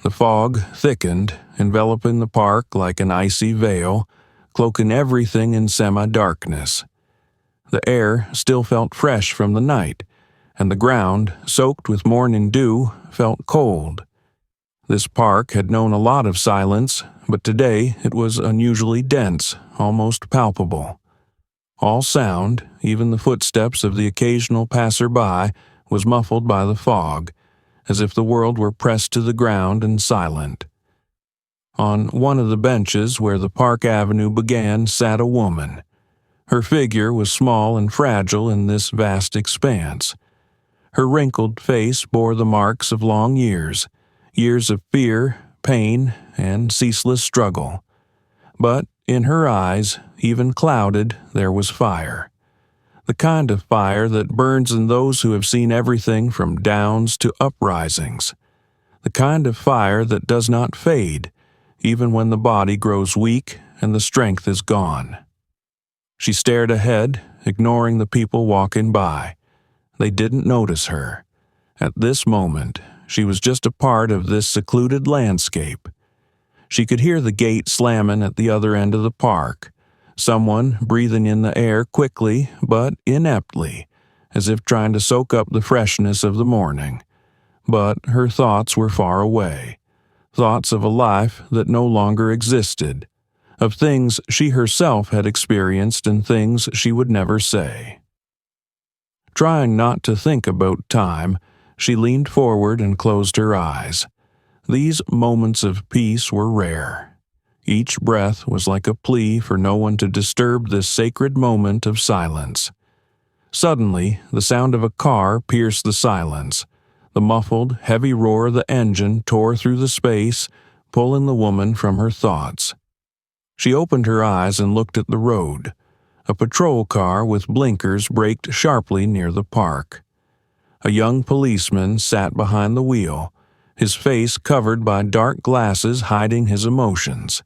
The fog thickened, enveloping the park like an icy veil, cloaking everything in semi-darkness. The air still felt fresh from the night, and the ground, soaked with morning dew, felt cold. This park had known a lot of silence, but today it was unusually dense, almost palpable. All sound, even the footsteps of the occasional passer-by, was muffled by the fog, as if the world were pressed to the ground and silent. On one of the benches where the park avenue began sat a woman. Her figure was small and fragile in this vast expanse. Her wrinkled face bore the marks of long years of fear, pain, and ceaseless struggle. But in her eyes, even clouded, there was fire. The kind of fire that burns in those who have seen everything from downs to uprisings. The kind of fire that does not fade, even when the body grows weak and the strength is gone. She stared ahead, ignoring the people walking by. They didn't notice her. At this moment, she was just a part of this secluded landscape. She could hear the gate slamming at the other end of the park, someone breathing in the air quickly but ineptly, as if trying to soak up the freshness of the morning. But her thoughts were far away, thoughts of a life that no longer existed, of things she herself had experienced and things she would never say. Trying not to think about time, she leaned forward and closed her eyes. These moments of peace were rare. Each breath was like a plea for no one to disturb this sacred moment of silence. Suddenly, the sound of a car pierced the silence. The muffled, heavy roar of the engine tore through the space, pulling the woman from her thoughts. She opened her eyes and looked at the road. A patrol car with blinkers braked sharply near the park. A young policeman sat behind the wheel, his face covered by dark glasses hiding his emotions.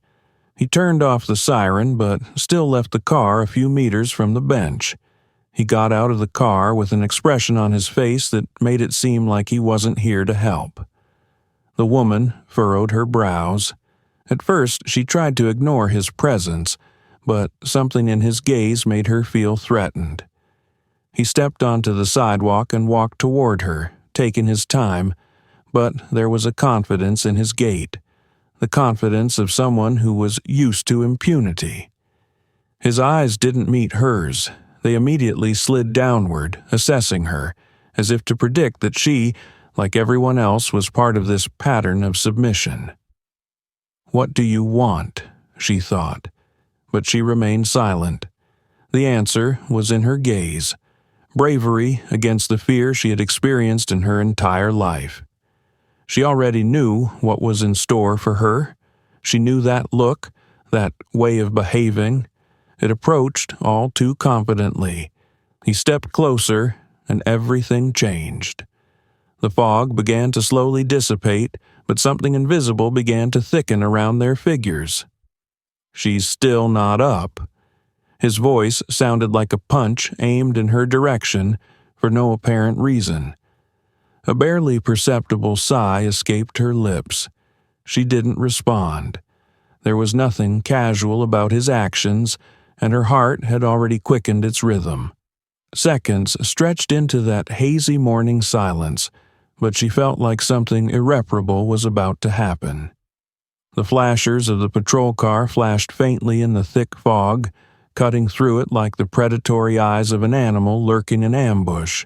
He turned off the siren but still left the car a few meters from the bench. He got out of the car with an expression on his face that made it seem like he wasn't here to help. The woman furrowed her brows. At first, she tried to ignore his presence, but something in his gaze made her feel threatened. He stepped onto the sidewalk and walked toward her, taking his time, but there was a confidence in his gait, the confidence of someone who was used to impunity. His eyes didn't meet hers. They immediately slid downward, assessing her, as if to predict that she, like everyone else, was part of this pattern of submission. "What do you want?" she thought, but she remained silent. The answer was in her gaze, bravery against the fear she had experienced in her entire life. She already knew what was in store for her. She knew that look, that way of behaving. It approached all too confidently. He stepped closer, and everything changed. The fog began to slowly dissipate, but something invisible began to thicken around their figures. "She's still not up." His voice sounded like a punch aimed in her direction for no apparent reason. A barely perceptible sigh escaped her lips. She didn't respond. There was nothing casual about his actions, and her heart had already quickened its rhythm. Seconds stretched into that hazy morning silence, but she felt like something irreparable was about to happen. The flashers of the patrol car flashed faintly in the thick fog, cutting through it like the predatory eyes of an animal lurking in ambush.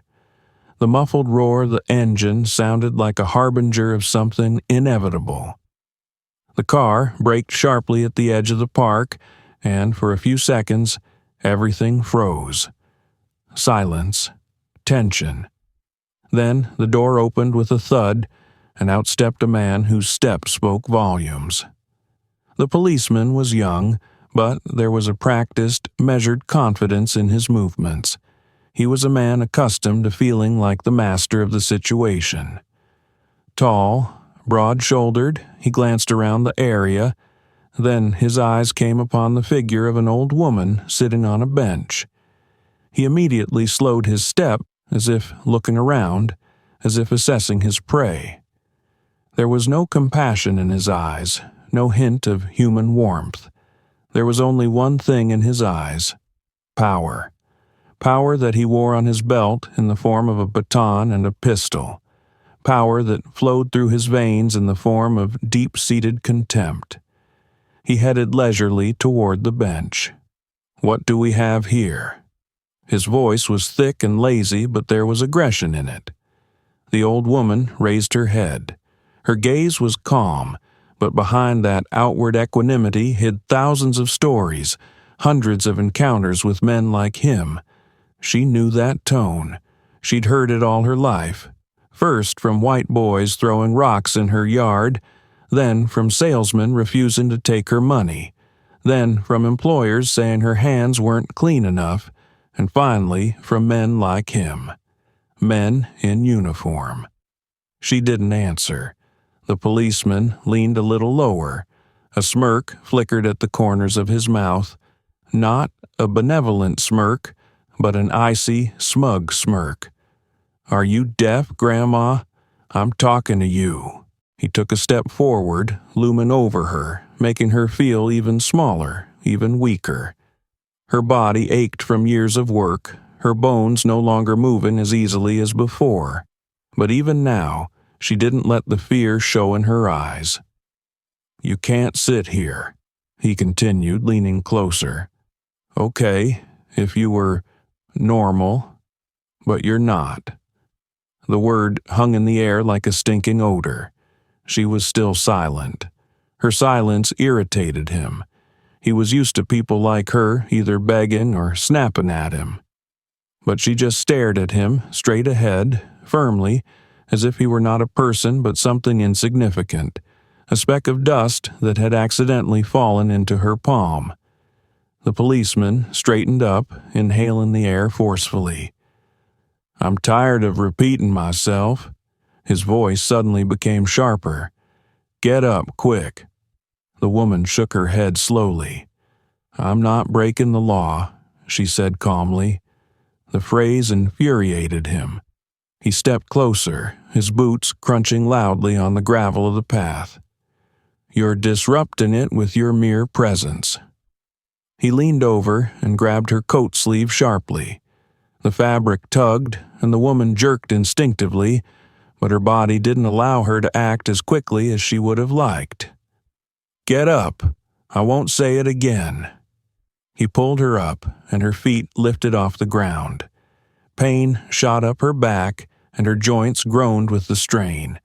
The muffled roar of the engine sounded like a harbinger of something inevitable. The car braked sharply at the edge of the park, and for a few seconds, everything froze. Silence. Tension. Then the door opened with a thud, and out stepped a man whose step spoke volumes. The policeman was young, but there was a practiced, measured confidence in his movements. He was a man accustomed to feeling like the master of the situation. Tall, broad-shouldered, he glanced around the area. Then his eyes came upon the figure of an old woman sitting on a bench. He immediately slowed his step, as if looking around, as if assessing his prey. There was no compassion in his eyes, no hint of human warmth. There was only one thing in his eyes: power. Power that he wore on his belt in the form of a baton and a pistol. Power that flowed through his veins in the form of deep-seated contempt. He headed leisurely toward the bench. "What do we have here?" His voice was thick and lazy, but there was aggression in it. The old woman raised her head. Her gaze was calm, but behind that outward equanimity hid thousands of stories, hundreds of encounters with men like him. She knew that tone. She'd heard it all her life. First from white boys throwing rocks in her yard, then from salesmen refusing to take her money, then from employers saying her hands weren't clean enough, and finally from men like him. Men in uniform. She didn't answer. The policeman leaned a little lower. A smirk flickered at the corners of his mouth. Not a benevolent smirk, but an icy, smug smirk. "Are you deaf, Grandma? I'm talking to you." He took a step forward, looming over her, making her feel even smaller, even weaker. Her body ached from years of work, her bones no longer moving as easily as before. But even now, she didn't let the fear show in her eyes. "You can't sit here," he continued, leaning closer. "Okay, if you were normal, but you're not." The word hung in the air like a stinking odor. She was still silent. Her silence irritated him. He was used to people like her either begging or snapping at him. But she just stared at him, straight ahead, firmly, as if he were not a person but something insignificant, a speck of dust that had accidentally fallen into her palm. The policeman straightened up, inhaling the air forcefully. "I'm tired of repeating myself." His voice suddenly became sharper. "Get up, quick." The woman shook her head slowly. "I'm not breaking the law," she said calmly. The phrase infuriated him. He stepped closer, his boots crunching loudly on the gravel of the path. "You're disrupting it with your mere presence." He leaned over and grabbed her coat sleeve sharply. The fabric tugged, and the woman jerked instinctively, but her body didn't allow her to act as quickly as she would have liked. "Get up. I won't say it again." He pulled her up, and her feet lifted off the ground. Pain shot up her back, and her joints groaned with the strain.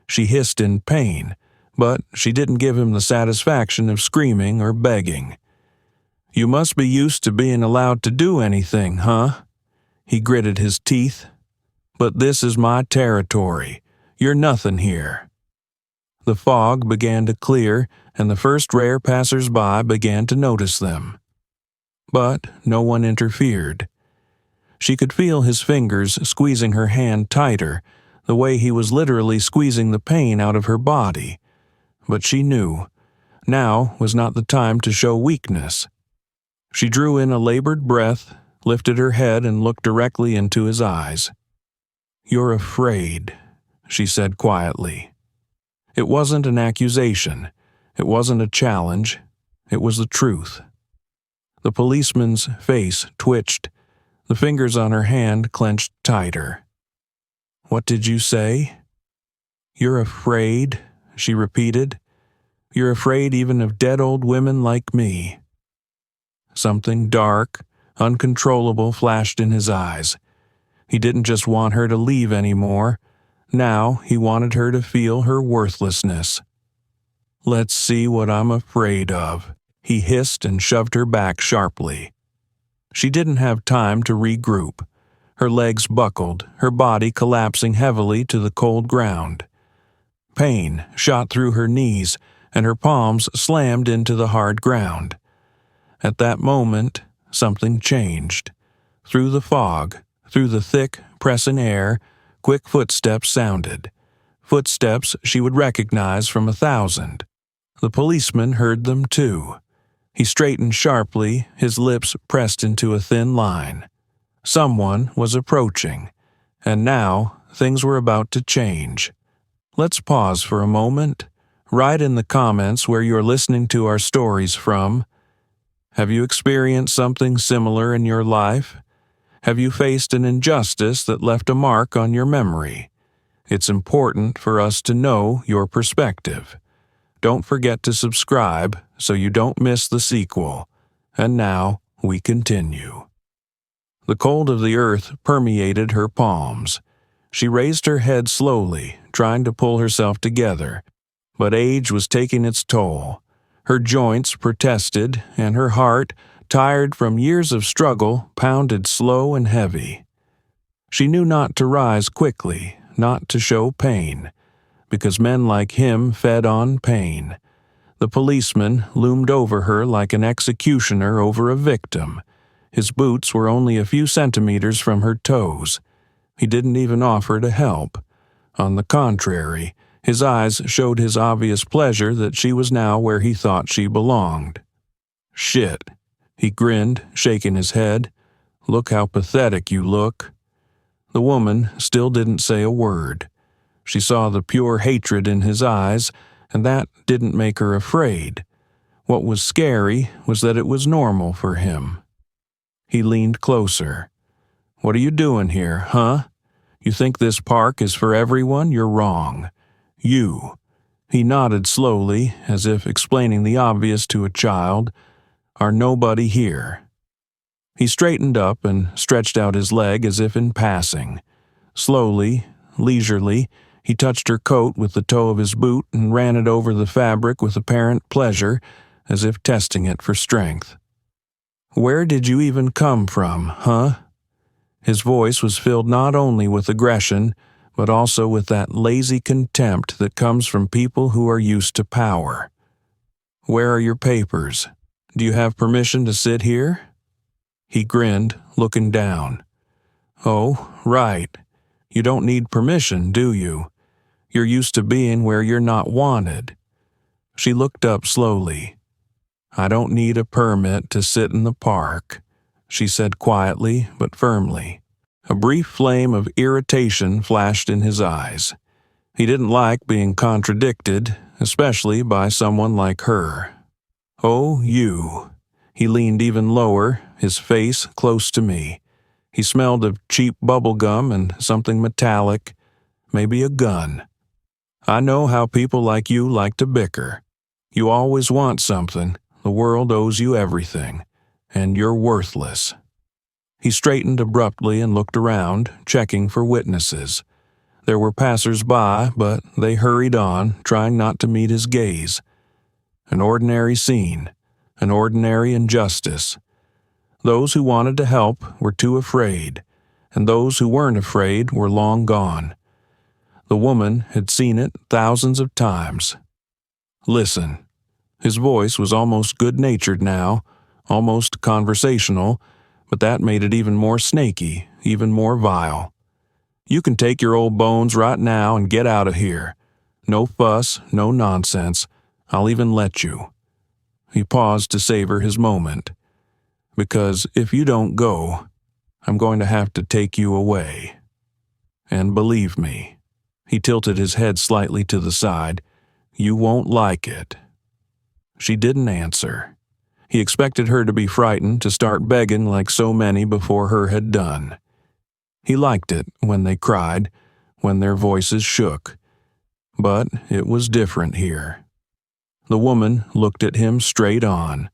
She hissed in pain, but she didn't give him the satisfaction of screaming or begging. "You must be used to being allowed to do anything, huh?" He gritted his teeth. "But this is my territory. You're nothing here." The fog began to clear, and the first rare passers-by began to notice them. But no one interfered. She could feel his fingers squeezing her hand tighter, the way he was literally squeezing the pain out of her body. But she knew. Now was not the time to show weakness. She drew in a labored breath, lifted her head and looked directly into his eyes. "You're afraid," she said quietly. It wasn't an accusation. It wasn't a challenge. It was the truth. The policeman's face twitched. The fingers on her hand clenched tighter. "What did you say?" "You're afraid," she repeated. "You're afraid even of dead old women like me." Something dark, uncontrollable flashed in his eyes. He didn't just want her to leave anymore. Now he wanted her to feel her worthlessness. "Let's see what I'm afraid of," he hissed and shoved her back sharply. She didn't have time to regroup. Her legs buckled, her body collapsing heavily to the cold ground. Pain shot through her knees, and her palms slammed into the hard ground. At that moment, something changed. Through the fog, through the thick, pressing air, quick footsteps sounded. Footsteps she would recognize from 1,000. The policeman heard them too. He straightened sharply, his lips pressed into a thin line. Someone was approaching, and now things were about to change. Let's pause for a moment. Write in the comments where you're listening to our stories from. Have you experienced something similar in your life? Have you faced an injustice that left a mark on your memory? It's important for us to know your perspective. Don't forget to subscribe so you don't miss the sequel. And now we continue. The cold of the earth permeated her palms. She raised her head slowly, trying to pull herself together, but age was taking its toll. Her joints protested, and her heart, tired from years of struggle, pounded slow and heavy. She knew not to rise quickly, not to show pain, because men like him fed on pain. The policeman loomed over her like an executioner over a victim. His boots were only a few centimeters from her toes. He didn't even offer to help. On the contrary, his eyes showed his obvious pleasure that she was now where he thought she belonged. "Shit," he grinned, shaking his head. "Look how pathetic you look." The woman still didn't say a word. She saw the pure hatred in his eyes, and that didn't make her afraid. What was scary was that it was normal for him. He leaned closer. "What are you doing here, huh? You think this park is for everyone? You're wrong. You." He nodded slowly, as if explaining the obvious to a child, "are nobody here." He straightened up and stretched out his leg as if in passing. Slowly, leisurely, he touched her coat with the toe of his boot and ran it over the fabric with apparent pleasure, as if testing it for strength. "Where did you even come from, huh?" His voice was filled not only with aggression, but also with that lazy contempt that comes from people who are used to power. "Where are your papers? Do you have permission to sit here?" He grinned, looking down. "Oh, right. You don't need permission, do you? You're used to being where you're not wanted." She looked up slowly. "I don't need a permit to sit in the park," she said quietly but firmly. A brief flame of irritation flashed in his eyes. He didn't like being contradicted, especially by someone like her. "Oh, you." He leaned even lower, his face close to me. He smelled of cheap bubble gum and something metallic, maybe a gun. "I know how people like you like to bicker. You always want something. The world owes you everything, and you're worthless." He straightened abruptly and looked around, checking for witnesses. There were passers-by, but they hurried on, trying not to meet his gaze. An ordinary scene, an ordinary injustice. Those who wanted to help were too afraid, and those who weren't afraid were long gone. The woman had seen it thousands of times. "Listen." His voice was almost good-natured now, almost conversational, but that made it even more snaky, even more vile. "You can take your old bones right now and get out of here. No fuss, no nonsense. I'll even let you." He paused to savor his moment. "Because if you don't go, I'm going to have to take you away. And believe me," he tilted his head slightly to the side, "you won't like it." She didn't answer. He expected her to be frightened, to start begging like so many before her had done. He liked it when they cried, when their voices shook. But it was different here. The woman looked at him straight on,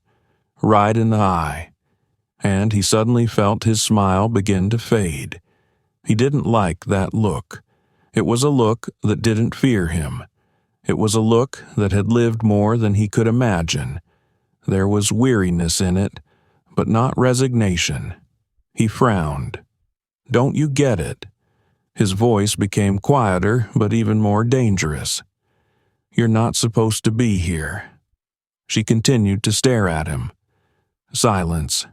right in the eye, and he suddenly felt his smile begin to fade. He didn't like that look. It was a look that didn't fear him. It was a look that had lived more than he could imagine. There was weariness in it, but not resignation. He frowned. "Don't you get it?" His voice became quieter, but even more dangerous. "You're not supposed to be here." She continued to stare at him. Silence.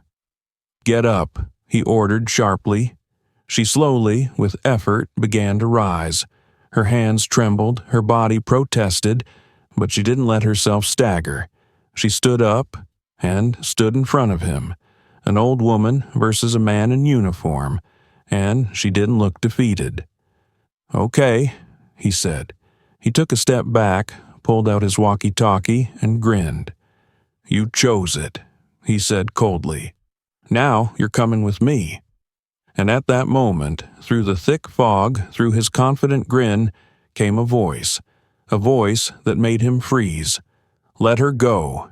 "Get up," he ordered sharply. She slowly, with effort, began to rise. Her hands trembled, her body protested, but she didn't let herself stagger. She stood up and stood in front of him, an old woman versus a man in uniform, and she didn't look defeated. "Okay," he said. He took a step back, pulled out his walkie-talkie, and grinned. "You chose it," he said coldly. "Now you're coming with me." And at that moment, through the thick fog, through his confident grin, came a voice that made him freeze. "Let her go."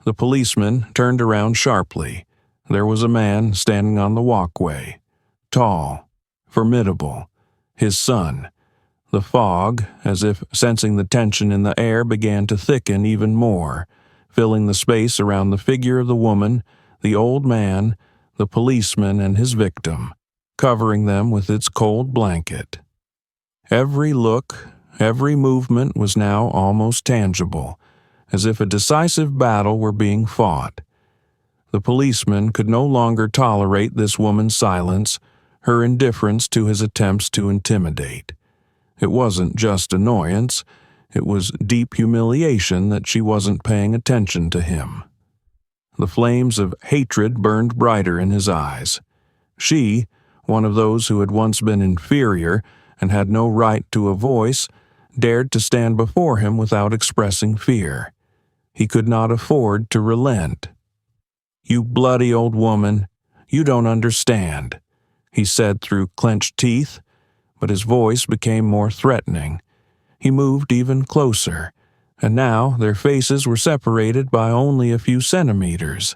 The policeman turned around sharply. There was a man standing on the walkway. Tall, formidable, his son. The fog, as if sensing the tension in the air, began to thicken even more, filling the space around the figure of the woman, the old man, the policeman, and his victim, covering them with its cold blanket. Every look, every movement was now almost tangible, as if a decisive battle were being fought. The policeman could no longer tolerate this woman's silence, her indifference to his attempts to intimidate. It wasn't just annoyance, it was deep humiliation that she wasn't paying attention to him. The flames of hatred burned brighter in his eyes. She, one of those who had once been inferior and had no right to a voice, dared to stand before him without expressing fear. He could not afford to relent. "You bloody old woman, you don't understand," he said through clenched teeth, but his voice became more threatening. He moved even closer, and now their faces were separated by only a few centimeters.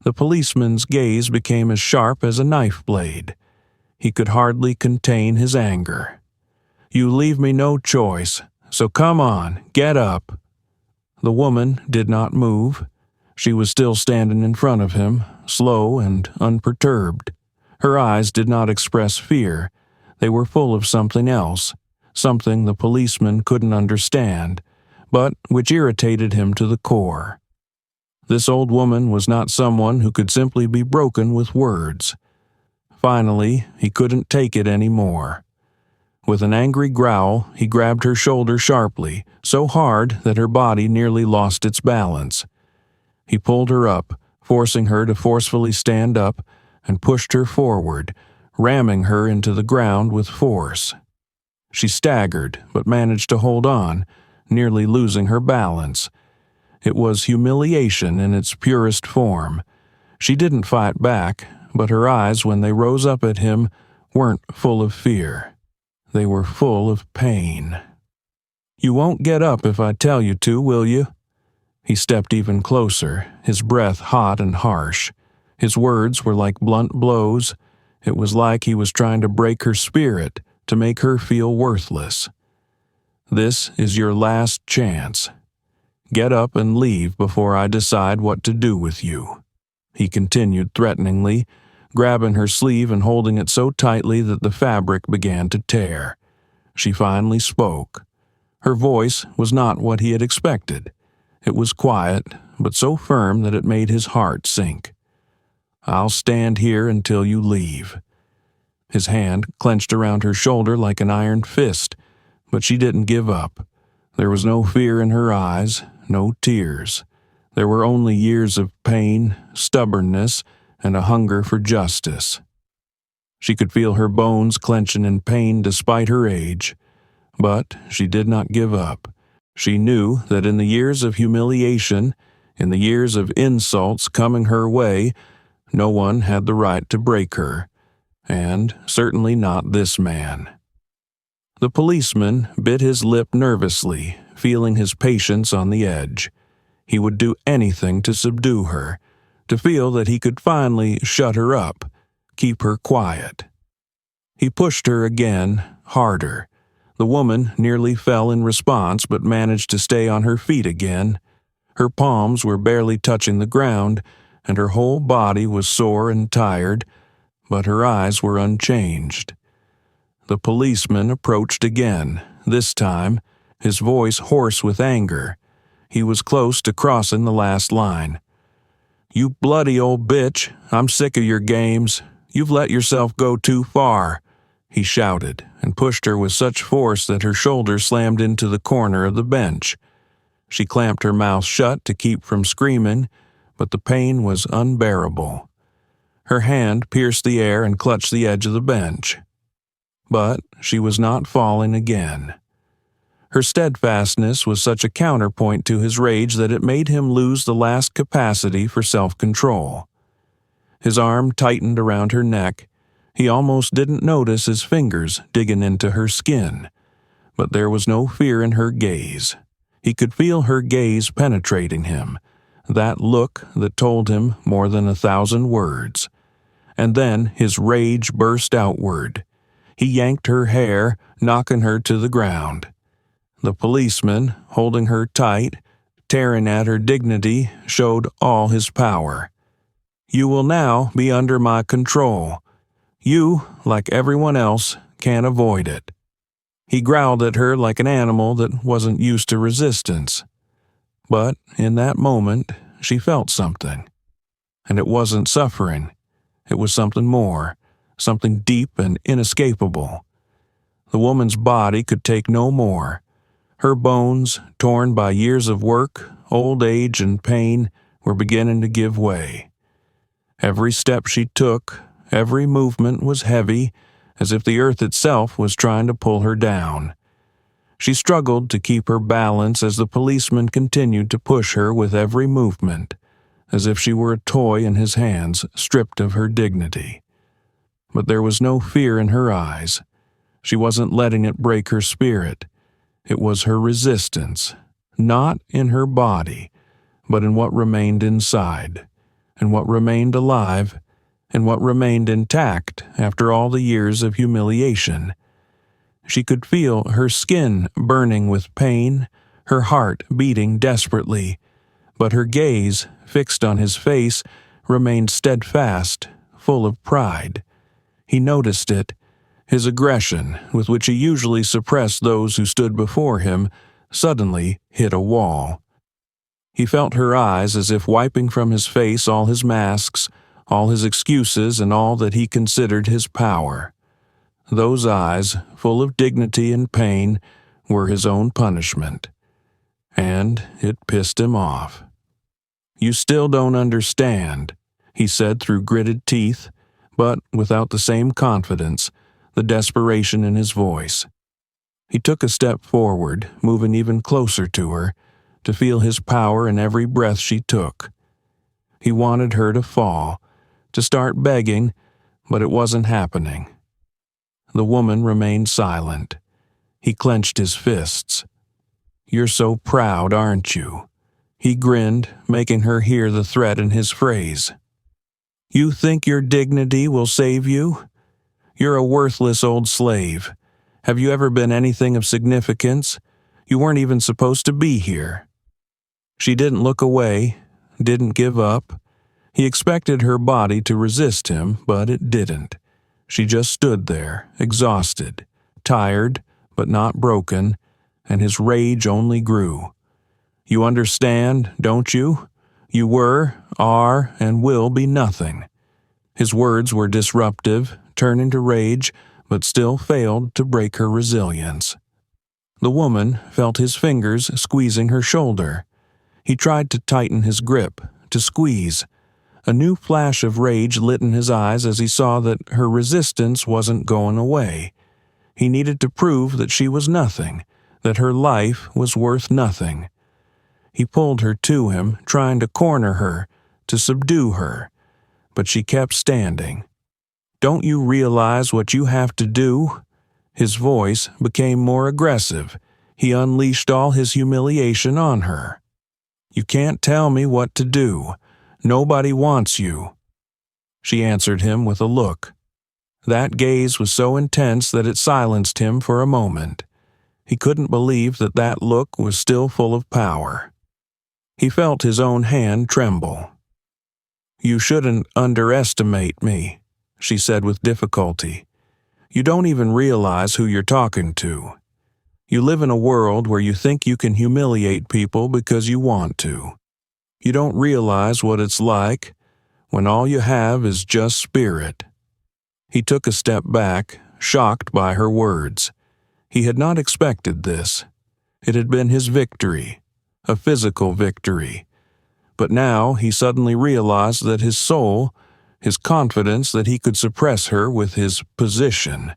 The policeman's gaze became as sharp as a knife blade. He could hardly contain his anger. "You leave me no choice, so come on, get up." The woman did not move. She was still standing in front of him, slow and unperturbed. Her eyes did not express fear. They were full of something else, something the policeman couldn't understand, but which irritated him to the core. This old woman was not someone who could simply be broken with words. Finally, he couldn't take it any more. With an angry growl, he grabbed her shoulder sharply, so hard that her body nearly lost its balance. He pulled her up, forcing her to forcefully stand up, and pushed her forward, ramming her into the ground with force. She staggered, but managed to hold on, nearly losing her balance. It was humiliation in its purest form. She didn't fight back, but her eyes, when they rose up at him, weren't full of fear. They were full of pain. "You won't get up if I tell you to, will you?" He stepped even closer, his breath hot and harsh. His words were like blunt blows. It was like he was trying to break her spirit, to make her feel worthless. "This is your last chance. Get up and leave before I decide what to do with you," he continued threateningly, grabbing her sleeve and holding it so tightly that the fabric began to tear. She finally spoke. Her voice was not what he had expected. It was quiet, but so firm that it made his heart sink. "I'll stand here until you leave." His hand clenched around her shoulder like an iron fist, but she didn't give up. There was no fear in her eyes, no tears. There were only years of pain, stubbornness, and a hunger for justice. She could feel her bones clenching in pain despite her age, but she did not give up. She knew that in the years of humiliation, in the years of insults coming her way, no one had the right to break her, and certainly not this man. The policeman bit his lip nervously, feeling his patience on the edge. He would do anything to subdue her, to feel that he could finally shut her up, keep her quiet. He pushed her again, harder. The woman nearly fell in response but managed to stay on her feet again. Her palms were barely touching the ground, and her whole body was sore and tired, but her eyes were unchanged. The policeman approached again, this time, his voice hoarse with anger. He was close to crossing the last line. "You bloody old bitch, I'm sick of your games. You've let yourself go too far," he shouted, and pushed her with such force that her shoulder slammed into the corner of the bench. She clamped her mouth shut to keep from screaming, but the pain was unbearable. Her hand pierced the air and clutched the edge of the bench. But she was not falling again. Her steadfastness was such a counterpoint to his rage that it made him lose the last capacity for self-control. His arm tightened around her neck. He almost didn't notice his fingers digging into her skin. But there was no fear in her gaze. He could feel her gaze penetrating him, that look that told him more than 1,000 words. And then his rage burst outward. He yanked her hair, knocking her to the ground. The policeman, holding her tight, tearing at her dignity, showed all his power. "You will now be under my control. You, like everyone else, can't avoid it." He growled at her like an animal that wasn't used to resistance. But in that moment, she felt something. And it wasn't suffering. It was something more, something deep and inescapable. The woman's body could take no more. Her bones, torn by years of work, old age, and pain, were beginning to give way. Every step she took, every movement was heavy, as if the earth itself was trying to pull her down. She struggled to keep her balance as the policeman continued to push her with every movement, as if she were a toy in his hands, stripped of her dignity. But there was no fear in her eyes. She wasn't letting it break her spirit. It was her resistance, not in her body, but in what remained inside, and what remained alive, and what remained intact after all the years of humiliation. She could feel her skin burning with pain, her heart beating desperately, but her gaze, fixed on his face, remained steadfast, full of pride. He noticed it. His aggression, with which he usually suppressed those who stood before him, suddenly hit a wall. He felt her eyes as if wiping from his face all his masks, all his excuses, and all that he considered his power. Those eyes, full of dignity and pain, were his own punishment. And it pissed him off. "You still don't understand," he said through gritted teeth, but without the same confidence, the desperation in his voice. He took a step forward, moving even closer to her, to feel his power in every breath she took. He wanted her to fall, to start begging, but it wasn't happening. The woman remained silent. He clenched his fists. "You're so proud, aren't you?" He grinned, making her hear the threat in his phrase. "You think your dignity will save you? You're a worthless old slave. Have you ever been anything of significance? You weren't even supposed to be here." She didn't look away, didn't give up. He expected her body to resist him, but it didn't. She just stood there, exhausted, tired, but not broken, and his rage only grew. "You understand, don't you? You were, are, and will be nothing." His words were disruptive, turning to rage, but still failed to break her resilience. The woman felt his fingers squeezing her shoulder. He tried to tighten his grip, to squeeze. A new flash of rage lit in his eyes as he saw that her resistance wasn't going away. He needed to prove that she was nothing, that her life was worth nothing. He pulled her to him, trying to corner her, to subdue her, but she kept standing. "Don't you realize what you have to do?" His voice became more aggressive. He unleashed all his humiliation on her. "You can't tell me what to do. Nobody wants you." She answered him with a look. That gaze was so intense that it silenced him for a moment. He couldn't believe that that look was still full of power. He felt his own hand tremble. "You shouldn't underestimate me," she said with difficulty. "You don't even realize who you're talking to. You live in a world where you think you can humiliate people because you want to. You don't realize what it's like when all you have is just spirit." He took a step back, shocked by her words. He had not expected this. It had been his victory, a physical victory. But now he suddenly realized that his soul, his confidence that he could suppress her with his position,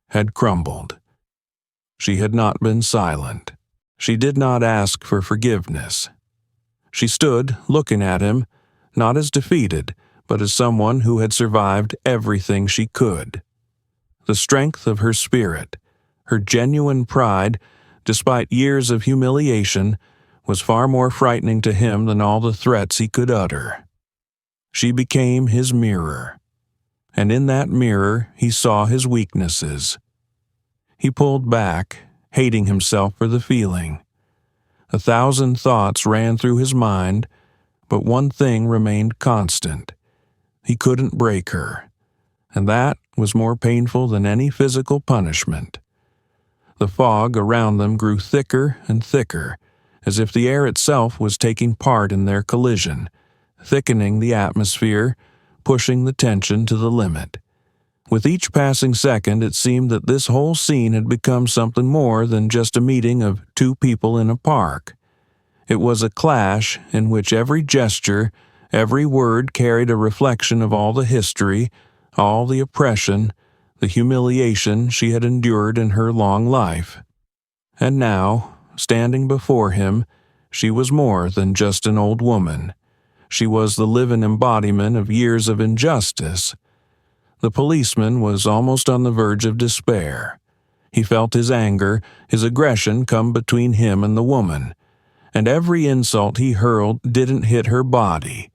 had crumbled. She had not been silent. She did not ask for forgiveness. She stood looking at him, not as defeated, but as someone who had survived everything she could. The strength of her spirit, her genuine pride, despite years of humiliation, was far more frightening to him than all the threats he could utter. She became his mirror, and in that mirror he saw his weaknesses. He pulled back, hating himself for the feeling. 1,000 thoughts ran through his mind, but one thing remained constant. He couldn't break her, and that was more painful than any physical punishment. The fog around them grew thicker and thicker, as if the air itself was taking part in their collision, thickening the atmosphere, pushing the tension to the limit. With each passing second, it seemed that this whole scene had become something more than just a meeting of two people in a park. It was a clash in which every gesture, every word carried a reflection of all the history, all the oppression, the humiliation she had endured in her long life. And now, standing before him, she was more than just an old woman. She was the living embodiment of years of injustice. The policeman was almost on the verge of despair. He felt his anger, his aggression come between him and the woman, and every insult he hurled didn't hit her body.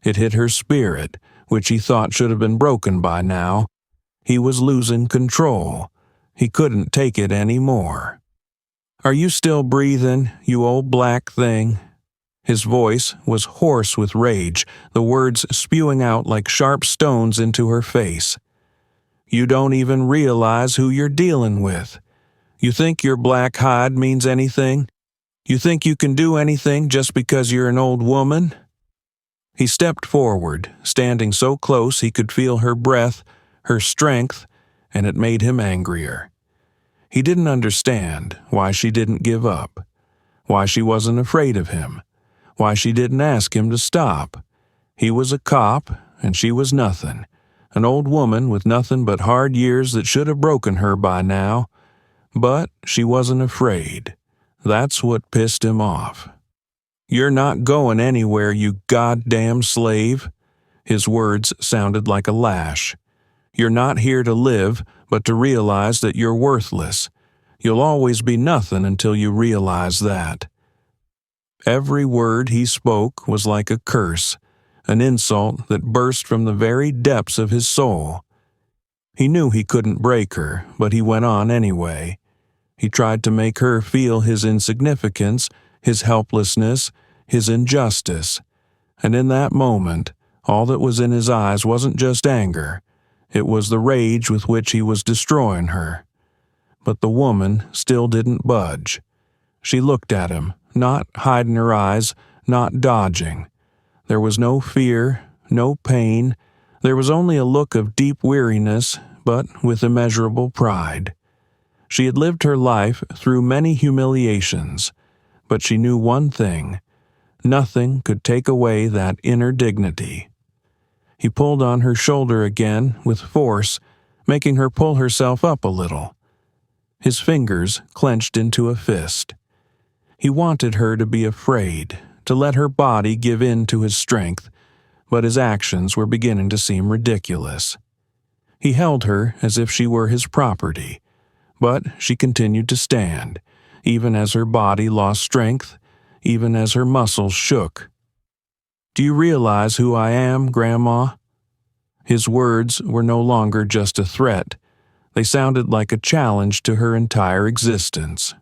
It hit her spirit, which he thought should have been broken by now. He was losing control. He couldn't take it anymore. "Are you still breathing, you old black thing?" His voice was hoarse with rage, the words spewing out like sharp stones into her face. "You don't even realize who you're dealing with. You think your black hide means anything? You think you can do anything just because you're an old woman?" He stepped forward, standing so close he could feel her breath, her strength, and it made him angrier. He didn't understand why she didn't give up, why she wasn't afraid of him, why she didn't ask him to stop. He was a cop, and she was nothing, an old woman with nothing but hard years that should have broken her by now. But she wasn't afraid. That's what pissed him off. "You're not going anywhere, you goddamn slave." His words sounded like a lash. "You're not here to live, but to realize that you're worthless. You'll always be nothing until you realize that." Every word he spoke was like a curse, an insult that burst from the very depths of his soul. He knew he couldn't break her, but he went on anyway. He tried to make her feel his insignificance, his helplessness, his injustice. And in that moment, all that was in his eyes wasn't just anger. It was the rage with which he was destroying her. But the woman still didn't budge. She looked at him, not hiding her eyes, not dodging. There was no fear, no pain. There was only a look of deep weariness, but with immeasurable pride. She had lived her life through many humiliations, but she knew one thing: nothing could take away that inner dignity. He pulled on her shoulder again with force, making her pull herself up a little. His fingers clenched into a fist. He wanted her to be afraid, to let her body give in to his strength, but his actions were beginning to seem ridiculous. He held her as if she were his property, but she continued to stand, even as her body lost strength, even as her muscles shook. "Do you realize who I am, Grandma?" His words were no longer just a threat. They sounded like a challenge to her entire existence.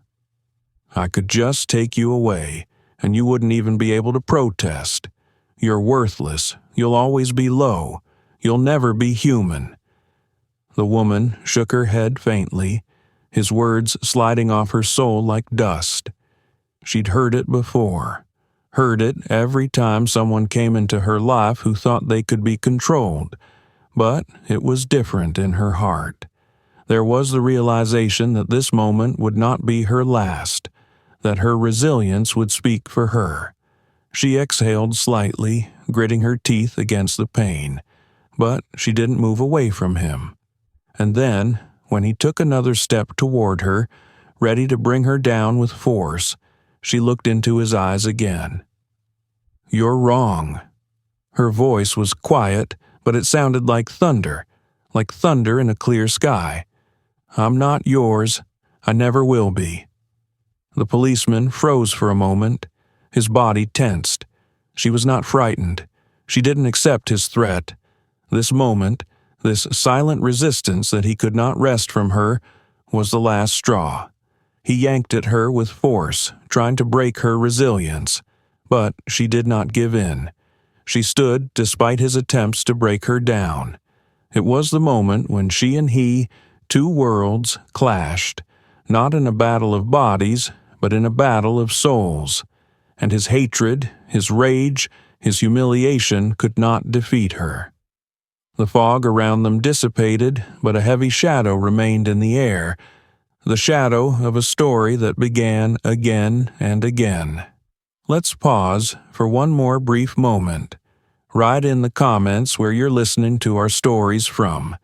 "I could just take you away, and you wouldn't even be able to protest. You're worthless. You'll always be low. You'll never be human." The woman shook her head faintly, his words sliding off her soul like dust. She'd heard it before, heard it every time someone came into her life who thought they could be controlled, but it was different in her heart. There was the realization that this moment would not be her last, that her resilience would speak for her. She exhaled slightly, gritting her teeth against the pain, but she didn't move away from him. And then, when he took another step toward her, ready to bring her down with force, She looked into his eyes again. "You're wrong." Her voice was quiet, but it sounded like thunder in a clear sky. "I'm not yours. I never will be." The policeman froze for a moment. His body tensed. She was not frightened. She didn't accept his threat. This moment, this silent resistance that he could not wrest from her, was the last straw. He yanked at her with force, trying to break her resilience. But she did not give in. She stood despite his attempts to break her down. It was the moment when she and he, two worlds, clashed, not in a battle of bodies, but in a battle of souls. And his hatred, his rage, his humiliation could not defeat her. The fog around them dissipated, but a heavy shadow remained in the air, the shadow of a story that began again and again. Let's pause for one more brief moment. Write in the comments where you're listening to our stories from,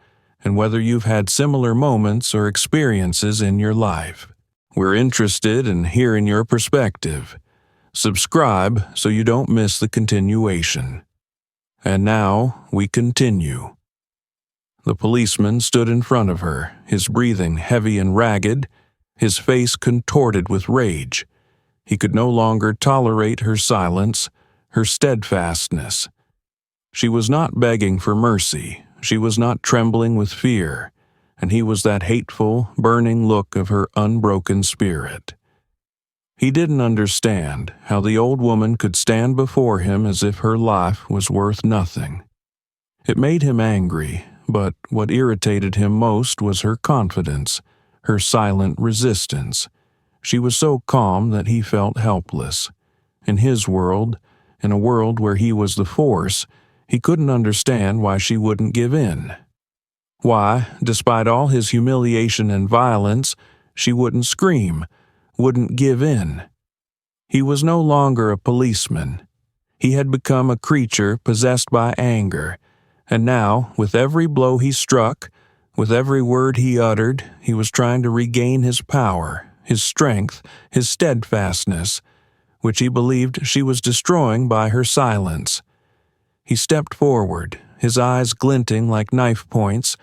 and whether you've had similar moments or experiences in your life. We're interested in hearing your perspective. Subscribe so you don't miss the continuation. And now we continue. The policeman stood in front of her, his breathing heavy and ragged, his face contorted with rage. He could no longer tolerate her silence, her steadfastness. She was not begging for mercy. She was not trembling with fear, and he was that hateful, burning look of her unbroken spirit. He didn't understand how the old woman could stand before him as if her life was worth nothing. It made him angry, but what irritated him most was her confidence, her silent resistance. She was so calm that he felt helpless. In his world, in a world where he was the force, he couldn't understand why she wouldn't give in. Why, despite all his humiliation and violence, she wouldn't scream, wouldn't give in. He was no longer a policeman. He had become a creature possessed by anger, and now, with every blow he struck, with every word he uttered, he was trying to regain his power, his strength, his steadfastness, which he believed she was destroying by her silence. He stepped forward, his eyes glinting like knife points,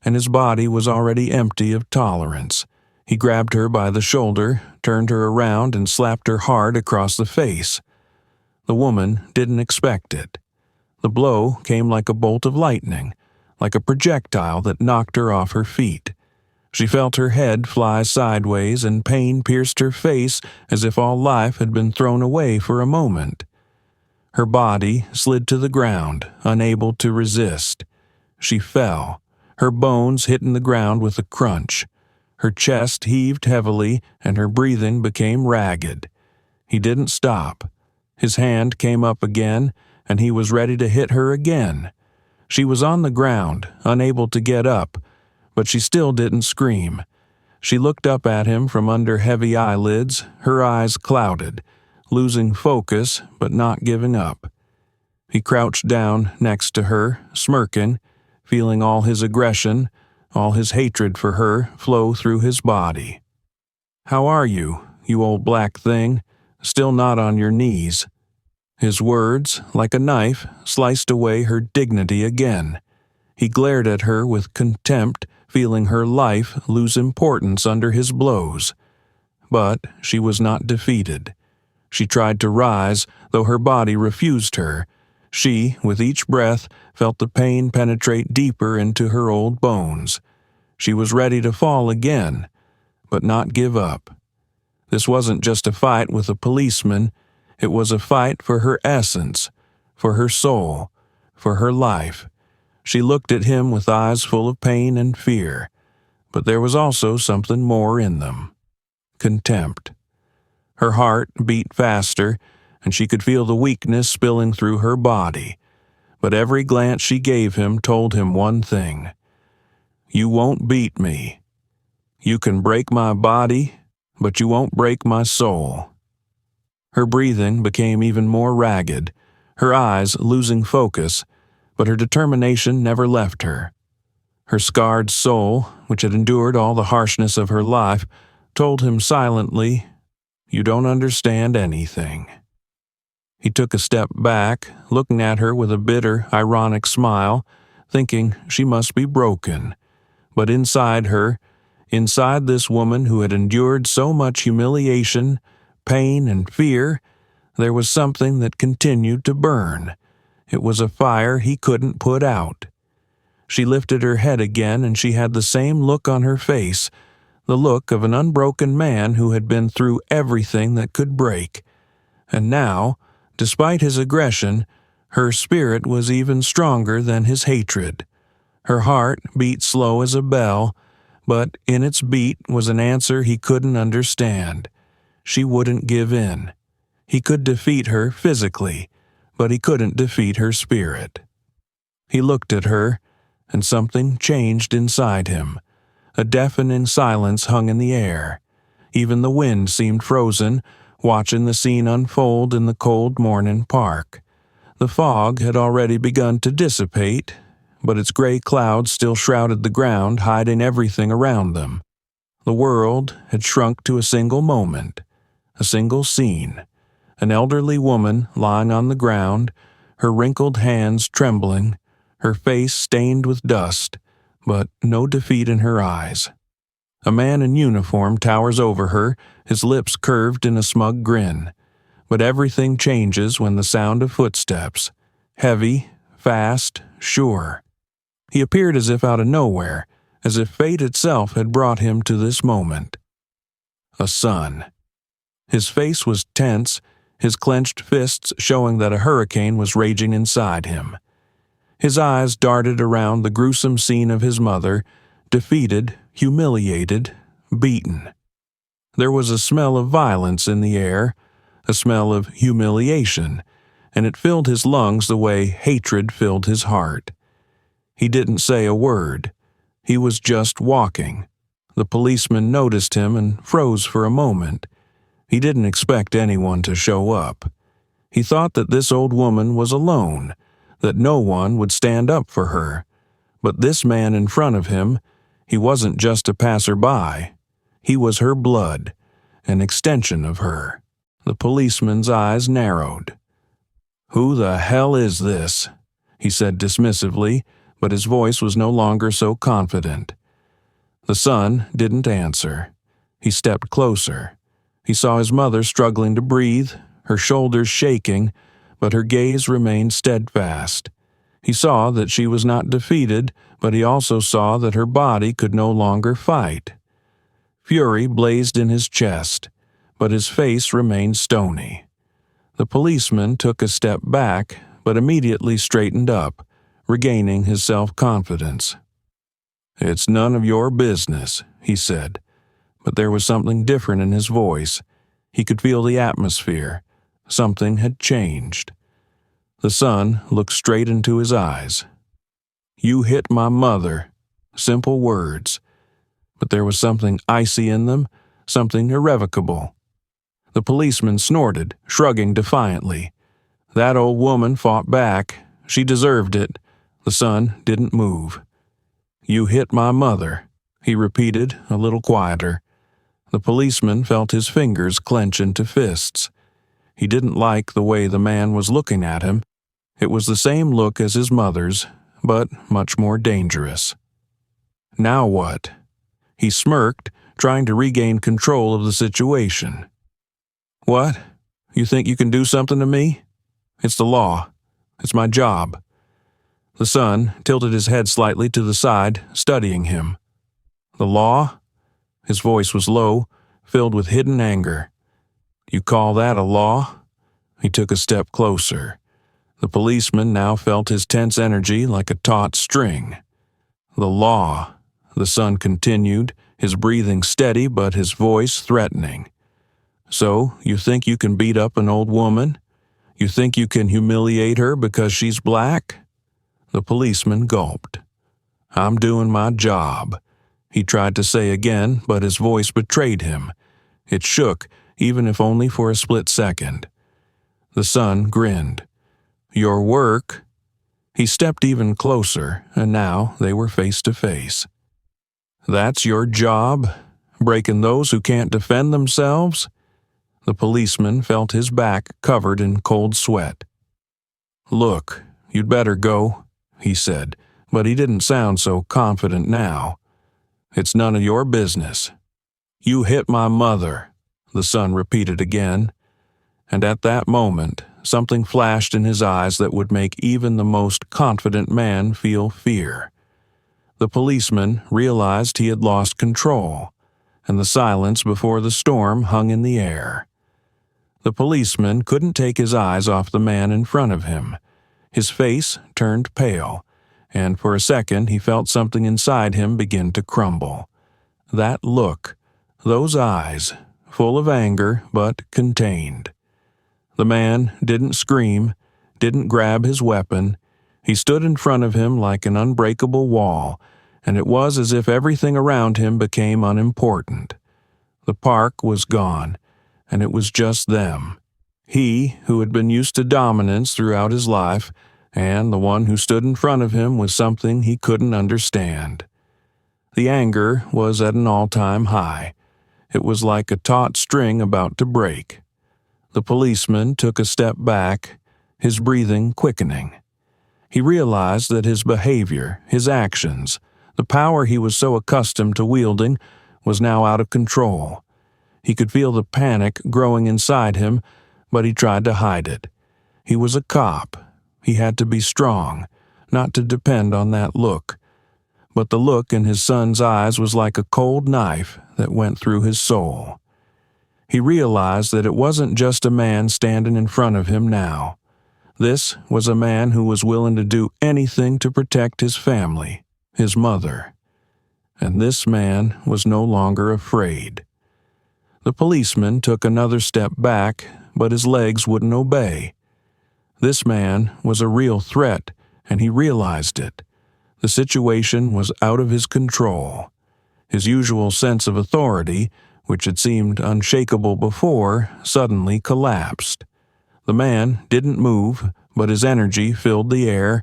and his body was already empty of tolerance. He grabbed her by the shoulder, turned her around, and slapped her hard across the face. The woman didn't expect it. The blow came like a bolt of lightning, like a projectile that knocked her off her feet. She felt her head fly sideways, and pain pierced her face as if all life had been thrown away for a moment. Her body slid to the ground, unable to resist. She fell, her bones hitting the ground with a crunch. Her chest heaved heavily, and her breathing became ragged. He didn't stop. His hand came up again, and he was ready to hit her again. She was on the ground, unable to get up, but she still didn't scream. She looked up at him from under heavy eyelids, her eyes clouded, losing focus but not giving up. He crouched down next to her, smirking, feeling all his aggression, all his hatred for her flow through his body. "How are you, you old black thing? Still not on your knees?" His words, like a knife, sliced away her dignity again. He glared at her with contempt, feeling her life lose importance under his blows. But she was not defeated. She tried to rise, though her body refused her. She, with each breath, felt the pain penetrate deeper into her old bones. She was ready to fall again, but not give up. This wasn't just a fight with a policeman. It was a fight for her essence, for her soul, for her life. She looked at him with eyes full of pain and fear, but there was also something more in them: contempt. Her heart beat faster, and she could feel the weakness spilling through her body. But every glance she gave him told him one thing: "You won't beat me. You can break my body, but you won't break my soul." Her breathing became even more ragged, her eyes losing focus, but her determination never left her. Her scarred soul, which had endured all the harshness of her life, told him silently, You don't understand anything." He took a step back, looking at her with a bitter, ironic smile, thinking she must be broken. But inside her, inside this woman who had endured so much humiliation, pain, and fear, there was something that continued to burn. It was a fire he couldn't put out. She lifted her head again, and she had the same look on her face, the look of an unbroken man who had been through everything that could break. And now, despite his aggression, her spirit was even stronger than his hatred. Her heart beat slow as a bell, but in its beat was an answer he couldn't understand. She wouldn't give in. He could defeat her physically, but he couldn't defeat her spirit. He looked at her, and something changed inside him. A deafening silence hung in the air. Even the wind seemed frozen, watching the scene unfold in the cold morning park. The fog had already begun to dissipate, but its gray clouds still shrouded the ground, hiding everything around them. The world had shrunk to a single moment, a single scene. An elderly woman lying on the ground, her wrinkled hands trembling, her face stained with dust, but no defeat in her eyes. A man in uniform towers over her, his lips curved in a smug grin. But everything changes when the sound of footsteps. Heavy, fast, sure. He appeared as if out of nowhere, as if fate itself had brought him to this moment. A son. His face was tense, his clenched fists showing that a hurricane was raging inside him. His eyes darted around the gruesome scene of his mother, defeated, humiliated, beaten. There was a smell of violence in the air, a smell of humiliation, and it filled his lungs the way hatred filled his heart. He didn't say a word. He was just walking. The policeman noticed him and froze for a moment. He didn't expect anyone to show up. He thought that this old woman was alone, that no one would stand up for her. But this man in front of him, he wasn't just a passerby. He was her blood, an extension of her. The policeman's eyes narrowed. "Who the hell is this?" he said dismissively, but his voice was no longer so confident. The son didn't answer. He stepped closer. He saw his mother struggling to breathe, her shoulders shaking, but her gaze remained steadfast. He saw that she was not defeated, but he also saw that her body could no longer fight. Fury blazed in his chest, but his face remained stony. The policeman took a step back, but immediately straightened up, regaining his self-confidence. "It's none of your business," he said, but there was something different in his voice. He could feel the atmosphere. Something had changed. The son looked straight into his eyes. "You hit my mother." Simple words, but there was something icy in them, something irrevocable. The policeman snorted, shrugging defiantly. That old woman fought back. She deserved it. The son didn't move. "You hit my mother," he repeated, a little quieter. The policeman felt his fingers clench into fists. He didn't like the way the man was looking at him. It was the same look as his mother's, but much more dangerous. Now what? He smirked, trying to regain control of the situation. "What? You think you can do something to me? It's the law. It's my job." The son tilted his head slightly to the side, studying him. "The law?" His voice was low, filled with hidden anger. "You call that a law?" He took a step closer. The policeman now felt his tense energy like a taut string. "The law," the son continued, his breathing steady but his voice threatening. "So, you think you can beat up an old woman? You think you can humiliate her because she's black?" The policeman gulped. "I'm doing my job," he tried to say again, but his voice betrayed him. It shook, even if only for a split second. The son grinned. "Your work?" He stepped even closer, and now they were face to face. "That's your job? Breaking those who can't defend themselves?" The policeman felt his back covered in cold sweat. "Look, you'd better go," he said, but he didn't sound so confident now. "It's none of your business." "You hit my mother," the son repeated again. And at that moment, something flashed in his eyes that would make even the most confident man feel fear. The policeman realized he had lost control, and the silence before the storm hung in the air. The policeman couldn't take his eyes off the man in front of him. His face turned pale, and for a second he felt something inside him begin to crumble. That look, those eyes, full of anger but contained. The man didn't scream, didn't grab his weapon. He stood in front of him like an unbreakable wall, and it was as if everything around him became unimportant. The park was gone, and it was just them. He, who had been used to dominance throughout his life, and the one who stood in front of him was something he couldn't understand. The anger was at an all-time high. It was like a taut string about to break. The policeman took a step back, his breathing quickening. He realized that his behavior, his actions, the power he was so accustomed to wielding, was now out of control. He could feel the panic growing inside him, but he tried to hide it. He was a cop. He had to be strong, not to depend on that look. But the look in his son's eyes was like a cold knife that went through his soul. He realized that it wasn't just a man standing in front of him now. This was a man who was willing to do anything to protect his family, his mother. And this man was no longer afraid. The policeman took another step back, but his legs wouldn't obey. This man was a real threat, and he realized it. The situation was out of his control. His usual sense of authority, which had seemed unshakable before, suddenly collapsed. The man didn't move, but his energy filled the air.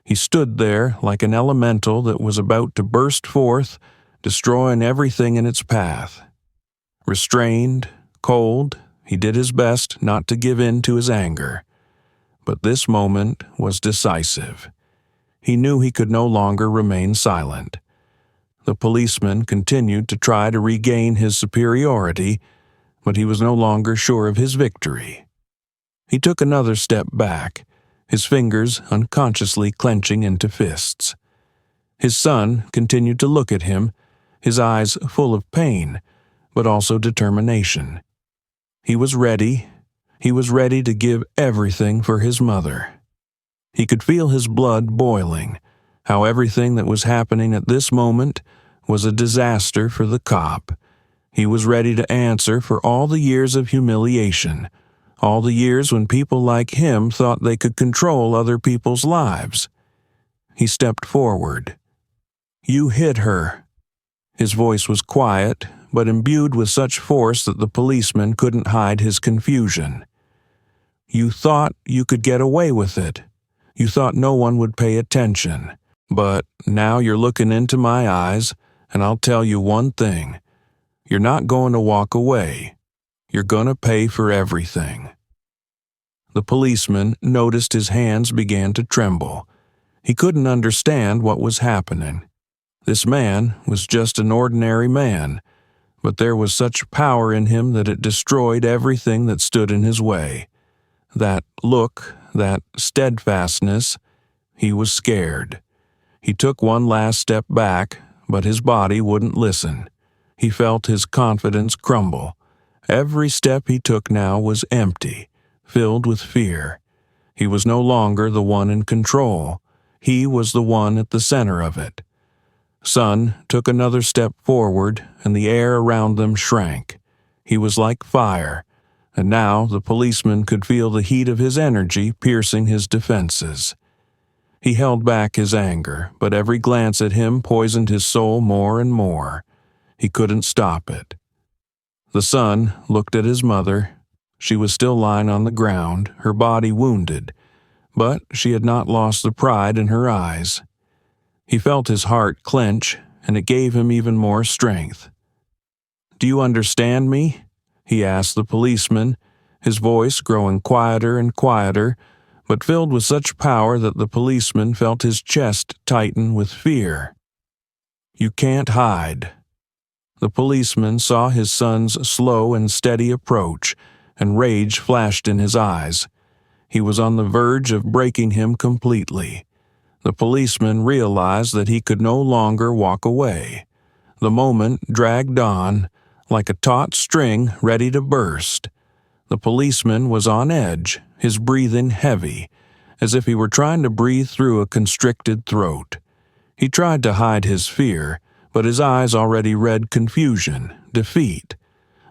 He stood there like an elemental that was about to burst forth, destroying everything in its path. Restrained, cold, he did his best not to give in to his anger. But this moment was decisive. He knew he could no longer remain silent. The policeman continued to try to regain his superiority, but he was no longer sure of his victory. He took another step back, his fingers unconsciously clenching into fists. His son continued to look at him, his eyes full of pain, but also determination. He was ready. He was ready to give everything for his mother. He could feel his blood boiling, how everything that was happening at this moment was a disaster for the cop. He was ready to answer for all the years of humiliation, all the years when people like him thought they could control other people's lives. He stepped forward. "You hit her." His voice was quiet, but imbued with such force that the policeman couldn't hide his confusion. "You thought you could get away with it. You thought no one would pay attention. But now you're looking into my eyes, and I'll tell you one thing. You're not going to walk away. You're going to pay for everything." The policeman noticed his hands began to tremble. He couldn't understand what was happening. This man was just an ordinary man, but there was such power in him that it destroyed everything that stood in his way. That look, that steadfastness, he was scared. He took one last step back, but his body wouldn't listen. He felt his confidence crumble. Every step he took now was empty, filled with fear. He was no longer the one in control. He was the one at the center of it. Son took another step forward, and the air around them shrank. He was like fire, and now the policeman could feel the heat of his energy piercing his defenses. He held back his anger, but every glance at him poisoned his soul more and more. He couldn't stop it. The son looked at his mother. She was still lying on the ground, her body wounded, but she had not lost the pride in her eyes. He felt his heart clench, and it gave him even more strength. "Do you understand me?" he asked the policeman, his voice growing quieter and quieter, but filled with such power that the policeman felt his chest tighten with fear. "You can't hide." The policeman saw his son's slow and steady approach, and rage flashed in his eyes. He was on the verge of breaking him completely. The policeman realized that he could no longer walk away. The moment dragged on, like a taut string ready to burst. The policeman was on edge, his breathing heavy, as if he were trying to breathe through a constricted throat. He tried to hide his fear, but his eyes already read confusion, defeat.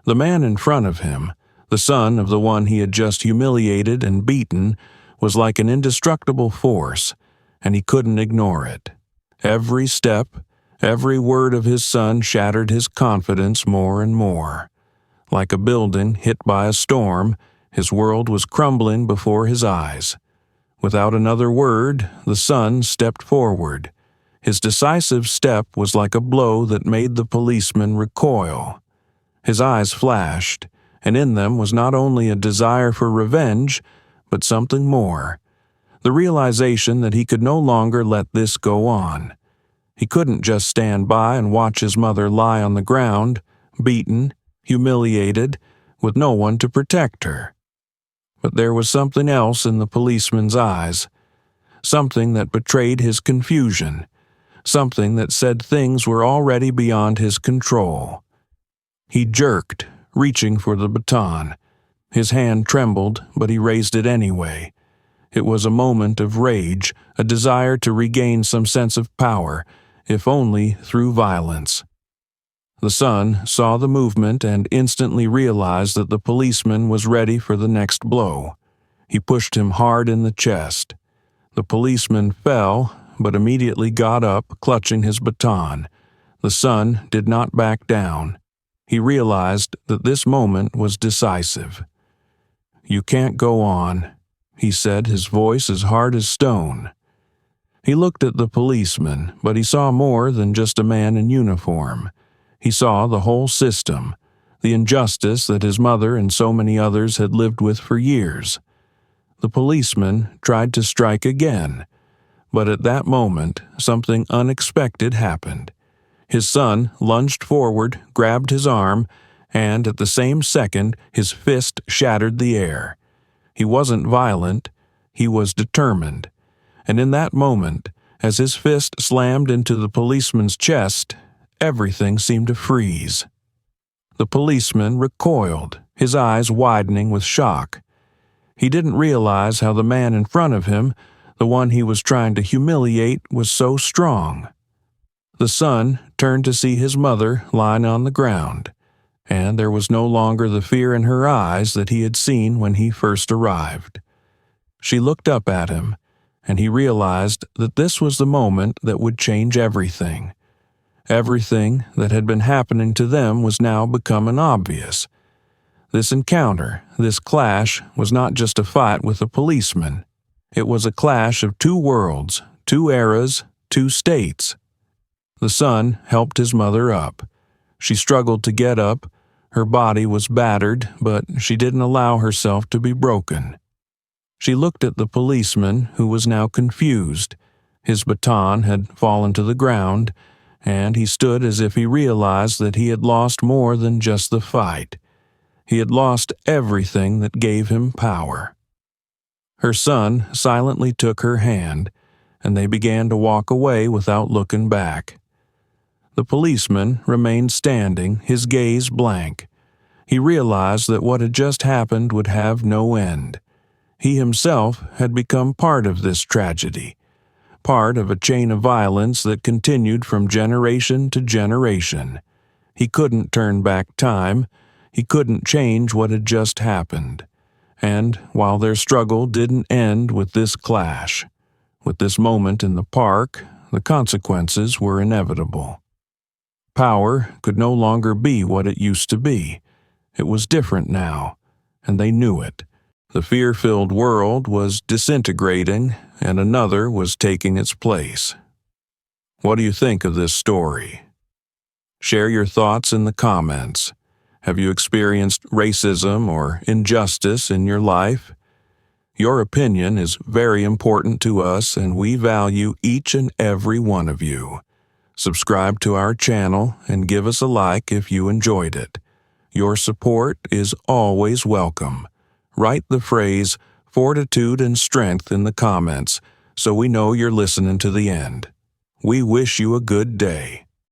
The man in front of him, the son of the one he had just humiliated and beaten, was like an indestructible force, and he couldn't ignore it. Every step, every word of his son shattered his confidence more and more. Like a building hit by a storm, his world was crumbling before his eyes. Without another word, the son stepped forward. His decisive step was like a blow that made the policeman recoil. His eyes flashed, and in them was not only a desire for revenge, but something more. The realization that he could no longer let this go on. He couldn't just stand by and watch his mother lie on the ground, beaten, humiliated, with no one to protect her. But there was something else in the policeman's eyes, something that betrayed his confusion, something that said things were already beyond his control. He jerked, reaching for the baton. His hand trembled, but he raised it anyway. It was a moment of rage, a desire to regain some sense of power, if only through violence. The son saw the movement and instantly realized that the policeman was ready for the next blow. He pushed him hard in the chest. The policeman fell, but immediately got up, clutching his baton. The son did not back down. He realized that this moment was decisive. "You can't go on," he said, his voice as hard as stone. He looked at the policeman, but he saw more than just a man in uniform. He saw the whole system, the injustice that his mother and so many others had lived with for years. The policeman tried to strike again, but at that moment something unexpected happened. His son lunged forward, grabbed his arm, and at the same second his fist shattered the air. He wasn't violent, he was determined. And in that moment, as his fist slammed into the policeman's chest, everything seemed to freeze. The policeman recoiled, his eyes widening with shock. He didn't realize how the man in front of him, the one he was trying to humiliate, was so strong. The son turned to see his mother lying on the ground, and there was no longer the fear in her eyes that he had seen when he first arrived. She looked up at him, and he realized that this was the moment that would change everything. Everything that had been happening to them was now becoming obvious. This encounter, this clash, was not just a fight with a policeman. It was a clash of two worlds, two eras, two states. The son helped his mother up. She struggled to get up. Her body was battered, but she didn't allow herself to be broken. She looked at the policeman, who was now confused. His baton had fallen to the ground, and he stood as if he realized that he had lost more than just the fight. He had lost everything that gave him power. Her son silently took her hand, and they began to walk away without looking back. The policeman remained standing, his gaze blank. He realized that what had just happened would have no end. He himself had become part of this tragedy, part of a chain of violence that continued from generation to generation. He couldn't turn back time. He couldn't change what had just happened. And while their struggle didn't end with this clash, with this moment in the park, the consequences were inevitable. Power could no longer be what it used to be. It was different now, and they knew it. The fear-filled world was disintegrating, and another was taking its place. What do you think of this story? Share your thoughts in the comments. Have you experienced racism or injustice in your life? Your opinion is very important to us, and we value each and every one of you. Subscribe to our channel and give us a like if you enjoyed it. Your support is always welcome. Write the phrase fortitude and strength in the comments so we know you're listening to the end. We wish you a good day.